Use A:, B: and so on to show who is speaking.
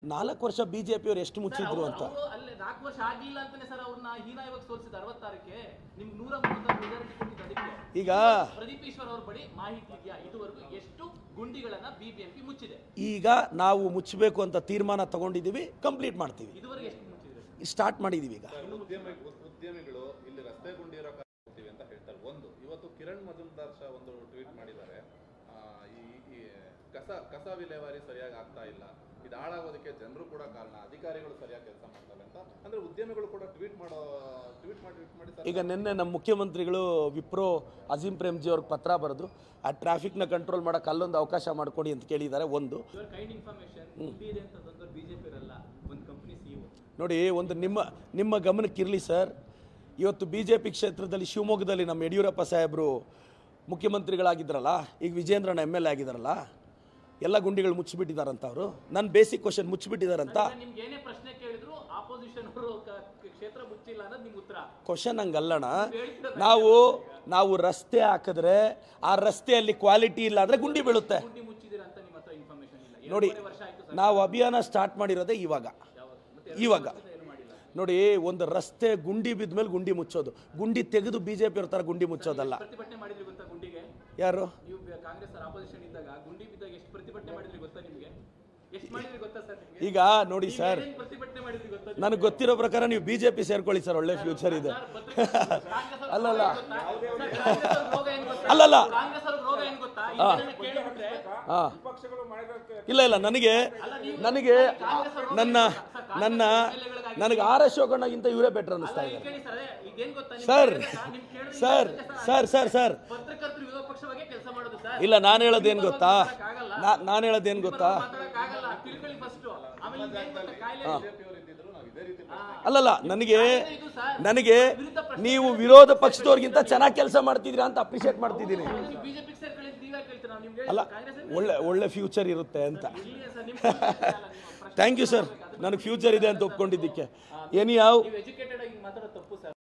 A: 4 ವರ್ಷ ಬಿಜೆಪಿಯವರು ಎಷ್ಟು ಮುಚ್ಚಿದ್ರು ಅಂತ
B: ಅಲ್ಲೇ 4 ವರ್ಷ ಆಗಿಲ್ಲ ಅಂತಾನೆ ಸರ್ ಅವ್ರನ್ನ ಹೀನಾಯವಾಗಿ ಸೋಲಿಸಿದ 66ಕ್ಕೆ ನಿಮ್ಗೆ 136 ಮೆಜಾರಿಟಿ ಕೊಟ್ಟಿದ್ದು ಅದಕ್ಕೆ
A: ಈಗ
B: ಪ್ರದೀಪ್ ಈಶ್ವರ್ ಅವರ ಬಳಿ ಮಾಹಿತಿ ಇದೆಯಾ ಇದುವರೆಗೂ ಎಷ್ಟು ಗುಂಡಿಗಳನ್ನ ಬಿಬಿಎಂಪಿ ಮುಚ್ಚಿದೆ
A: ಈಗ ನಾವು ಮುಚ್ಚಬೇಕು ಅಂತ ತೀರ್ಮಾನ ತಗೊಂಡಿದ್ದೀವಿ ಕಂಪ್ಲೀಟ್ ಮಾಡ್ತೀವಿ
B: ಇದುವರೆಗೆ ಎಷ್ಟು ಮುಚ್ಚಿದ್ರೆ
A: ಸ್ಟಾರ್ಟ್ ಮಾಡಿದ್ದೀವಿ ಈಗ
C: ಉದ್ಯಮಿಗಳು ಇಲ್ಲಿ ರಸ್ತೆ ಗುಂಡಿ ಇರೋ ಕಾಣ್ತೀವಿ ಅಂತ ಹೇಳ್ತಾರೆ ಒಂದು ಇವತ್ತು ಕಿರಣ್ ಮಜುಮ್ದಾರ್ ಶಾ ಒಂದು ಟ್ವೀಟ್ ಮಾಡಿದ್ದಾರೆ ಈ ಕಸ ವಿಲೇವಾರಿ ಸರಿಯಾಗಿ ಆಗ್ತಾ ಇಲ್ಲ ಇದು ಹಾಳಾಗೋದಕ್ಕೆ ಜನರು ಕೂಡ ಕಾರಣ ಅಧಿಕಾರಿಗಳು ಸರಿಯಾಗಿ ಕೆಲಸ ಮಾಡ್ತಾರೆ ಅಂತ ಅಂದ್ರೆ ಉದ್ಯಮಿಗಳು ಕೂಡ ಟ್ವೀಟ್ ಮಾಡಿ
A: ಈಗ ನಿನ್ನೆ ನಮ್ಮ ಮುಖ್ಯಮಂತ್ರಿಗಳು ವಿಪ್ರೋ ಅಜೀಂ ಪ್ರೇಮ್ಜಿ ಅವ್ರಿಗೆ ಪತ್ರ ಬರೆದು ಆ ಟ್ರಾಫಿಕ್ನ ಕಂಟ್ರೋಲ್ ಮಾಡೋಕೆ ಅಲ್ಲೊಂದು ಅವಕಾಶ ಮಾಡ್ಕೊಡಿ ಅಂತ ಕೇಳಿದ್ದಾರೆ ಒಂದು
B: ಕೈಂಡ್ ಇನ್ಫಾರ್ಮೇಶನ್ ಇದೆ ಅಂತ ಬಿಜೆಪಿ ಇರಲ್ಲ ಒಂದು ಕಂಪನಿ ಸಿಇಒ
A: ನೋಡಿ ಒಂದು ನಿಮ್ಮ ಗಮನಕ್ಕಿರಲಿ ಸರ್ ಇವತ್ತು ಬಿಜೆಪಿ ಕ್ಷೇತ್ರದಲ್ಲಿ ಶಿವಮೊಗ್ಗದಲ್ಲಿ ನಮ್ಮ ಯಡಿಯೂರಪ್ಪ ಸಾಹೇಬರು ಮುಖ್ಯಮಂತ್ರಿಗಳಾಗಿದ್ದಾರಲ್ಲ ಈಗ ವಿಜೇಂದ್ರನ MLA ಆಗಿದ್ದಾರಲ್ಲ ಎಲ್ಲ ಗುಂಡಿಗಳು ಮುಚ್ಚಿಬಿಟ್ಟಿದಾರಂತ ಅವರು ನನ್ನ ಬೇಸಿಕ್ ಕ್ವಶನ್ ಮುಚ್ಚಿಬಿಟ್ಟಿದಾರಂತ
B: ನಿಮ್ಗೆ ಏನೇ ಪ್ರಶ್ನೆ ಕೇಳಿದ್ರು ಆಪೋಸಿಷನ್ ಅವರು ಕ್ಷೇತ್ರ ಮುಚ್ಚಿಲ್ಲ ಅನ್ನೋದು ನಿಮ್ಗೆ ಉತ್ತರ
A: ಕ್ವಶನ್ ಹಂಗಲ್ಲಣ ನಾವು ರಸ್ತೆ ಹಾಕಿದ್ರೆ ಆ ರಸ್ತೆಯಲ್ಲಿ ಕ್ವಾಲಿಟಿ ಇಲ್ಲ ಅಂದ್ರೆ ಗುಂಡಿ ಬೀಳುತ್ತೆ
B: ಗುಂಡಿ ಮುಚ್ಚಿದಿರ ಅಂತ ನಿಮ್ಮ ಹತ್ರ ಇನ್ಫಾರ್ಮೇಶನ್ ಇಲ್ಲ
A: ನೋಡಿ ನಾವು ಅಭಿಯಾನ ಸ್ಟಾರ್ಟ್ ಮಾಡಿರೋದೇ ಇವಾಗ ನೋಡಿ ಒಂದು ರಸ್ತೆ ಗುಂಡಿ ಬಿದ್ದ ಮೇಲೆ ಗುಂಡಿ ಮುಚ್ಚೋದು ಗುಂಡಿ ತೆಗೆದು ಬಿಜೆಪಿ ತರ ಗುಂಡಿ ಮುಚ್ಚೋದಲ್ಲ
B: ಪ್ರತಿಭಟನೆ ಮಾಡಿದ್ರಿ ಗೊತ್ತಾ ಗುಂಡಿಗೆ
A: ಯಾರು
B: ನೀವು ಕಾಂಗ್ರೆಸ್ ಆಪೋಸಿಷನ್ ಇದ್ದಾಗ ಗುಂಡಿ ಬಿದ್ದಾಗ ಎಷ್ಟು ಪ್ರತಿಭಟನೆ ಮಾಡಿದ್ರಿ ಗೊತ್ತಾ ನಿಮಗೆ ಎಷ್ಟು ಮಾಡಿದ್ರಿ ಗೊತ್ತಾ ಸರ್ ನಿಮಗೆ
A: ಈಗ ನೋಡಿ ಸರ್
B: ಪ್ರತಿಭಟನೆ ಮಾಡಿದ್ರಿ ಗೊತ್ತಾ
A: ನನಗೆ ಗೊತ್ತಿರೋ ಪ್ರಕಾರ ನೀವು ಬಿಜೆಪಿ ಸೇರ್ಕೊಳ್ಳಿ ಸರ್ ಒಳ್ಳೆ ಫ್ಯೂಚರ್ ಇದೆ ಅಲ್ಲಲ್ಲ ಅಲ್ಲಲ್ಲ
B: ಕಾಂಗ್ರೆಸ್ ಅವ್ರ ರೋಗ ಏನ್ ಗೊತ್ತಾ ಕೇಳಿಬಿಟ್ರೆ
A: ಇಲ್ಲ ನನಗೆ ಆರ್ ಅಶೋಕಣ್ಣಗಿಂತ ಇವರೇ ಬೆಟರ್ ಅನ್ನಿಸ್ತಾ ಇದೆ
B: ಇದೇನ್ ಗೊತ್ತಾ
A: ಸರ್
B: ಸರ್ ಪತ್ರಕರ್ತರು ವಿರೋಧ ಪಕ್ಷ ಬಗ್ಗೆ ಕೆಲಸ ಮಾಡೋದು ಸರ್
A: ಇಲ್ಲ ನಾನು ಹೇಳೋದೇನು ಗೊತ್ತಾ
B: ಮಾತಾಡಕ್ಕಾಗಲ್ಲ ತಿಳ್ಕೊಳ್ಳಿ ಫಸ್ಟ್ ಆಮೇಲೆ ಇದೇನ್ ಗೊತ್ತಾ ಕಾಯಿಲೆ
A: ಅಲ್ಲಲ್ಲ ನನಗೆ ನೀವು ವಿರೋಧ ಪಕ್ಷದವ್ರಿಗಿಂತ ಚೆನ್ನಾಗಿ ಕೆಲಸ ಮಾಡ್ತಿದ್ದೀರಾ ಅಂತ ಅಪ್ರಿಷಿಯೇಟ್ ಮಾಡ್ತಿದ್ದೀನಿ
B: ಬಿಜೆಪಿ ಸೇರ್ಕೊಳ್ಳಿ ನೀವೇ ಕೇಳ್ತೀರಾ ನಿಮ್ಗೆ
A: ಅಲ್ಲ ಒಳ್ಳೆ ಫ್ಯೂಚರ್ ಇರುತ್ತೆ ಅಂತ ಥ್ಯಾಂಕ್ ಯು ಸರ್ ನನಗೆ ಫ್ಯೂಚರ್ ಇದೆ ಅಂತ ಒಪ್ಕೊಂಡಿದ್ದಕ್ಕೆ
B: ಎಜುಕೇಟೆಡ್ ಆಗಿ ಮಾತಾಡೋದು ತಪ್ಪು ಸರ್